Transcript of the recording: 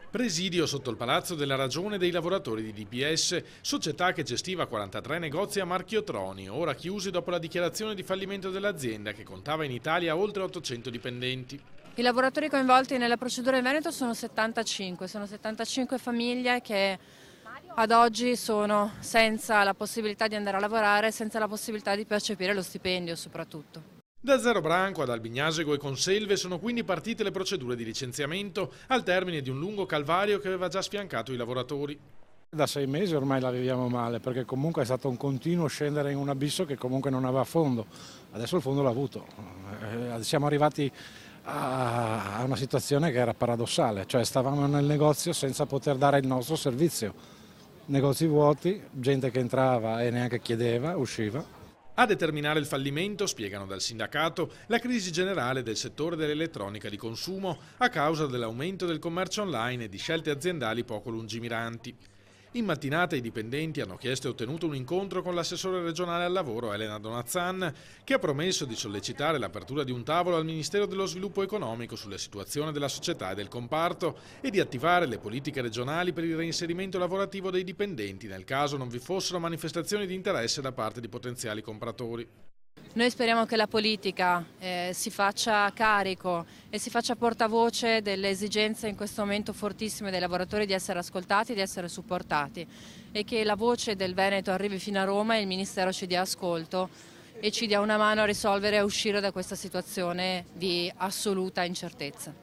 Presidio sotto il Palazzo della Ragione dei lavoratori di DPS, società che gestiva 43 negozi a marchio Troni, ora chiusi dopo la dichiarazione di fallimento dell'azienda che contava in Italia oltre 800 dipendenti. I lavoratori coinvolti nella procedura in Veneto sono 75 famiglie che ad oggi sono senza la possibilità di andare a lavorare, senza la possibilità di percepire lo stipendio soprattutto. Da Zero Branco ad Albignasego e Conselve sono quindi partite le procedure di licenziamento al termine di un lungo calvario che aveva già sfiancato i lavoratori. Da 6 mesi ormai la viviamo male perché comunque è stato un continuo scendere in un abisso che comunque non aveva fondo. Adesso il fondo l'ha avuto. Siamo arrivati a una situazione che era paradossale, cioè stavamo nel negozio senza poter dare il nostro servizio. Negozi vuoti, gente che entrava e neanche chiedeva, usciva. A determinare il fallimento, spiegano dal sindacato, la crisi generale del settore dell'elettronica di consumo a causa dell'aumento del commercio online e di scelte aziendali poco lungimiranti. In mattinata i dipendenti hanno chiesto e ottenuto un incontro con l'assessore regionale al lavoro Elena Donazzan, che ha promesso di sollecitare l'apertura di un tavolo al Ministero dello Sviluppo Economico sulla situazione della società e del comparto e di attivare le politiche regionali per il reinserimento lavorativo dei dipendenti nel caso non vi fossero manifestazioni di interesse da parte di potenziali compratori. Noi speriamo che la politica si faccia carico e si faccia portavoce delle esigenze in questo momento fortissime dei lavoratori di essere ascoltati e di essere supportati e che la voce del Veneto arrivi fino a Roma e il Ministero ci dia ascolto e ci dia una mano a risolvere e a uscire da questa situazione di assoluta incertezza.